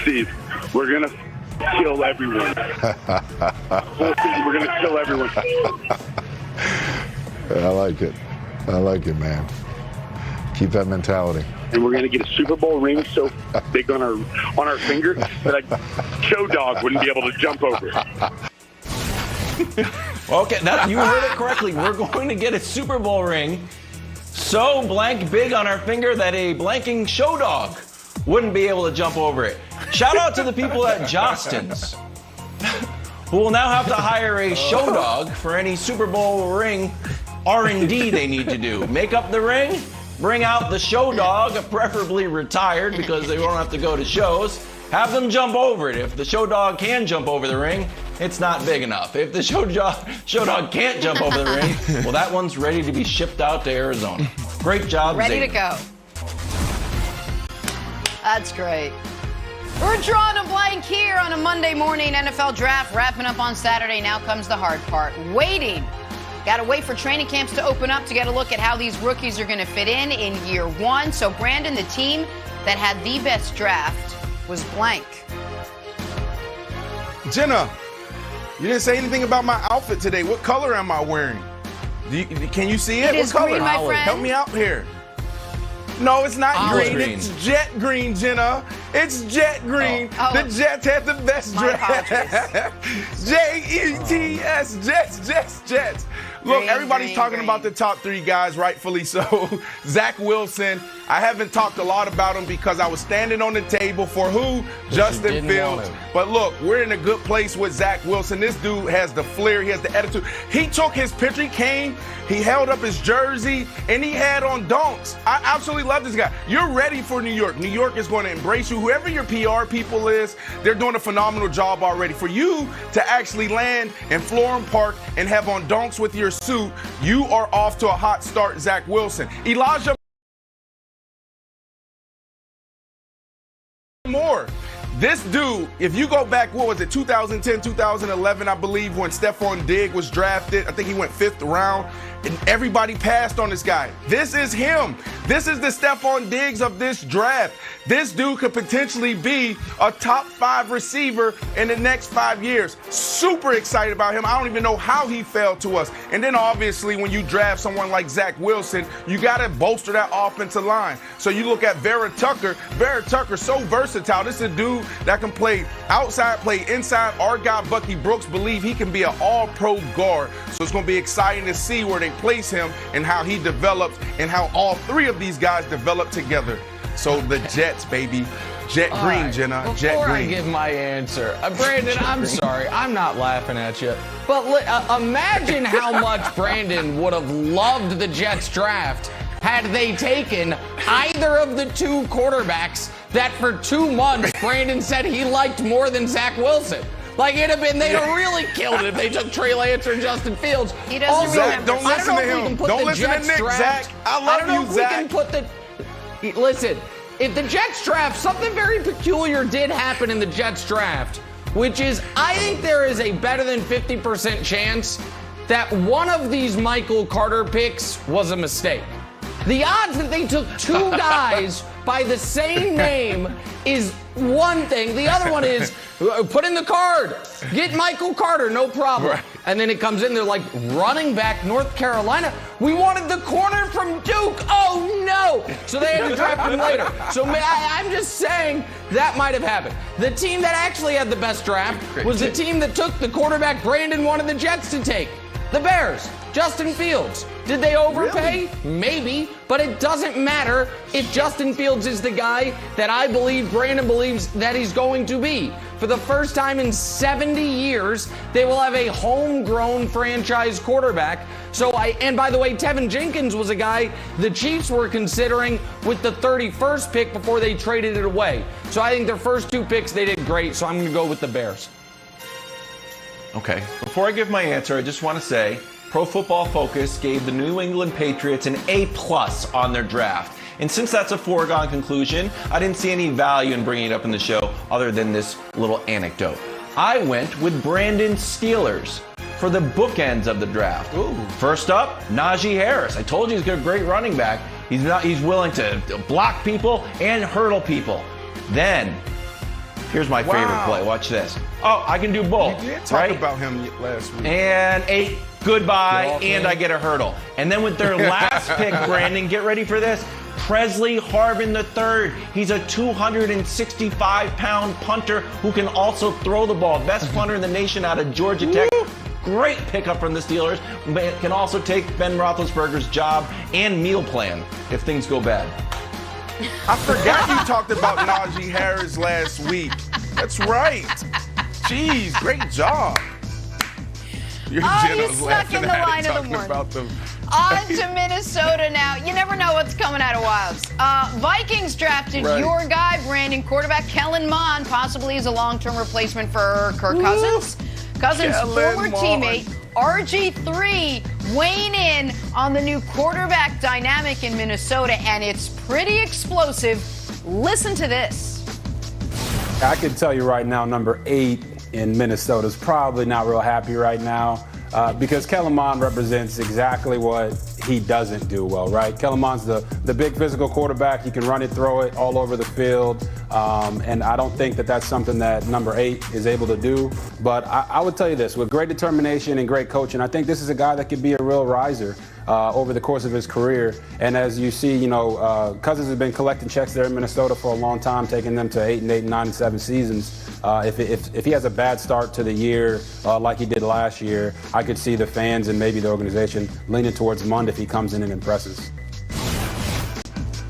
Steve, we're going to kill everyone. We're going to kill everyone. I like it. I like it, man. Keep that mentality. And we're going to get a Super Bowl ring so big on our finger that a show dog wouldn't be able to jump over. Okay, you heard it correctly. We're going to get a Super Bowl ring so blank big on our finger that a blanking show dog wouldn't be able to jump over it. Shout out to the people at Jostens, who will now have to hire a show dog for any Super Bowl ring R&D they need to do. Make up the ring, bring out the show dog, preferably retired because they won't have to go to shows. Have them jump over it. If the show dog can jump over the ring, it's not big enough. If the show dog can't jump over the ring, well, that one's ready to be shipped out to Arizona. Great job, Ready Zaven. to go. That's great. We're drawing a blank here on a Monday morning. NFL draft wrapping up on Saturday. Now comes the hard part. Waiting. Got to wait for training camps to open up to get a look at how these rookies are going to fit in year one. So, Brandon, the team that had the best draft was blank. Jenna, you didn't say anything about my outfit today. What color am I wearing? Can you see it? It is what color? green, my friend. Help me out here. No, it's not green. Green. It's jet green, Jenna. It's jet green. Oh. The Jets had the best My draft. Jets, Jets. Look, Green, everybody's green, talking green. about the top three guys, rightfully so. Zach Wilson, I haven't talked a lot about him because I was standing on the table for who? Justin didn't Fields. want him. But look, we're in a good place with Zach Wilson. This dude has the flair. He has the attitude. He took his picture. He came. He held up his jersey, and he had on donks. I absolutely love this guy. You're ready for New York. New York is going to embrace you. Whoever your PR people is, they're doing a phenomenal job already. For you to actually land in Florham Park and have on donks with your suit, you are off to a hot start, Zach Wilson. Elijah Moore. This dude, if you go back, what was it, 2010, 2011, I believe, when Stephon Diggs was drafted. I think he went 5th round, and everybody passed on this guy. This is him. This is the Stephon Diggs of this draft. This dude could potentially be a top 5 receiver in the next 5 years. Super excited about him. I don't even know how he fell to us. And then obviously when you draft someone like Zach Wilson, you got to bolster that offensive line. So you look at Vera Tucker, so versatile. This is a dude that can play outside, play inside. Our guy Bucky Brooks believe he can be an all-pro guard. So it's going to be exciting to see where they place him and how he develops and how all three of these guys develop together. So the Jets, baby. Jet All green, right, Jenna. Before Jet green. I give my answer, Brandon, I'm sorry. I'm not laughing at you. But imagine how much Brandon would have loved the Jets draft had they taken either of the two quarterbacks that for 2 months Brandon said he liked more than Zach Wilson. Like, they'd have really killed it if they took Trey Lance or Justin Fields. He doesn't Also, remember. Don't I listen don't to know if we him. can put Don't the listen to Jets Nick, draft. Zach. I I love don't know you, if Zach. we can put the. Listen, if the Jets draft, something very peculiar did happen in the Jets draft, which is I think there is a better than 50% chance that one of these Michael Carter picks was a mistake. The odds that they took 2 guys by the same name is one thing. The other one is put in the card. Get Michael Carter, no problem. Right. And then it comes in, they're like, running back, North Carolina. We wanted the corner from Duke. Oh, no. So they had to draft him later. So I'm just saying that might have happened. The team that actually had the best draft was the team that took the quarterback Brandon wanted the Jets to take. The Bears. Justin Fields. Did they overpay? Maybe, but it doesn't matter if Justin Fields is the guy that I believe Brandon believes that he's going to be. For the first time in 70 years, they will have a homegrown franchise quarterback. And by the way, Tevin Jenkins was a guy the Chiefs were considering with the 31st pick before they traded it away. So I think their first 2 picks, they did great. So I'm going to go with the Bears. Okay, before I give my answer, I just want to say Pro Football Focus gave the New England Patriots an A+ on their draft. And since that's a foregone conclusion, I didn't see any value in bringing it up in the show other than this little anecdote. I went with Brandon's Steelers for the bookends of the draft. Ooh. First up, Najee Harris. I told you he's got a great running back. He's willing to block people and hurdle people. Then, Here's my favorite play. Watch this. Oh, I can do both. We did talk right? about him last week. And 8. Goodbye. And I get a hurdle. And then with their last pick, Brandon, get ready for this. Presley Harvin III. He's a 265-pound punter who can also throw the ball. Best punter in the nation out of Georgia Tech. Great pickup from the Steelers. But can also take Ben Roethlisberger's job and meal plan if things go bad. I forgot you talked about Najee Harris last week. That's right. Jeez, great job. Your you snuck in the line of the morning. On to Minnesota now. You never know what's coming out of Wilds. Vikings drafted your guy, Brandon, quarterback Kellen Mond, possibly as a long-term replacement for Kirk Cousins. Cousins' former teammate, RG3, weighing in on the new quarterback dynamic in Minnesota, and it's pretty explosive. Listen to this. I can tell you right now, number 8 in Minnesota is probably not real happy right now because Kellen Mond represents exactly what he doesn't do well, right? Kellen Mond's the big physical quarterback. He can run it, throw it all over the field. And I don't think that that's something that number 8 is able to do. But I would tell you this, with great determination and great coaching, I think this is a guy that could be a real riser over the course of his career. And as you see, Cousins has been collecting checks there in Minnesota for a long time, taking them to 8-8, 9-7 seasons. If he has a bad start to the year like he did last year, I could see the fans and maybe the organization leaning towards Mond if he comes in and impresses.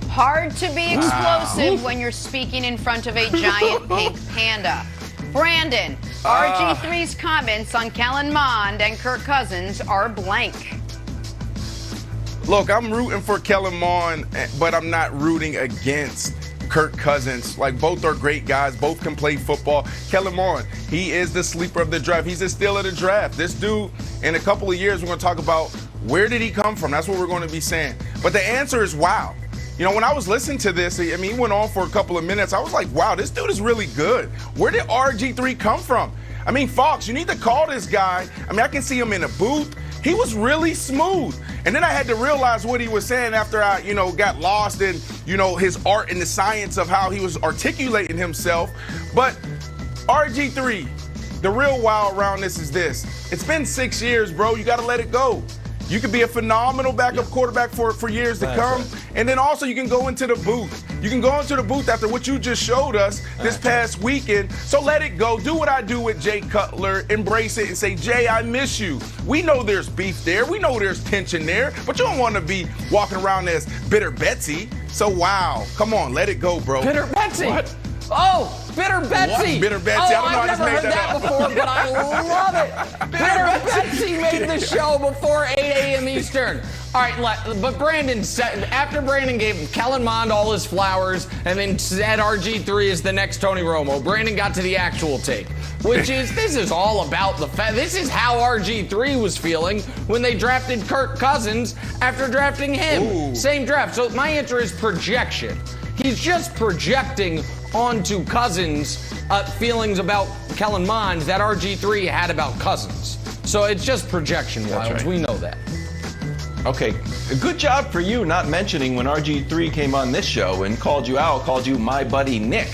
Hard to be explosive when you're speaking in front of a giant pink panda. Brandon, RG3's comments on Kellen Mond and Kirk Cousins are blank. Look, I'm rooting for Kellen Mond, but I'm not rooting against Kirk Cousins. Like, both are great guys. Both can play football. Kellen Mond, he is the sleeper of the draft. He's the steal of the draft. This dude, in a couple of years, we're going to talk about where did he come from. That's what we're going to be saying. But the answer is wow. When I was listening to this, he went on for a couple of minutes. I was like, wow, this dude is really good. Where did RG3 come from? Fox, you need to call this guy. I can see him in a booth. He was really smooth. And then I had to realize what he was saying after I, got lost in, his art and the science of how he was articulating himself. But RG3, the real wow around this is this. It's been 6 years, bro. You got to let it go. You could be a phenomenal backup quarterback for years to come. Right. And then also you can go into the booth. You can go into the booth after what you just showed us this past weekend. So let it go. Do what I do with Jay Cutler. Embrace it and say, Jay, I miss you. We know there's beef there. We know there's tension there. But you don't want to be walking around as Bitter Betsy. So, wow. Come on, let it go, bro. Bitter Betsy. What? Oh, Bitter Betsy. What? Bitter Betsy. Oh, I've never heard that before, but I love it. Bitter Betsy made the show before 8 a.m. Eastern. All right, but Brandon said, after Brandon gave Kellen Mond all his flowers and then said RG3 is the next Tony Romo, Brandon got to the actual take, which is this is all about this is how RG3 was feeling when they drafted Kirk Cousins after drafting him. Ooh. Same draft. So my answer is projection. He's just projecting onto Cousins feelings about Kellen Mond that RG3 had about Cousins. So it's just projection, Wilds. Right. We know that. Okay, good job for you not mentioning when RG3 came on this show and called you out, called you my buddy Nick.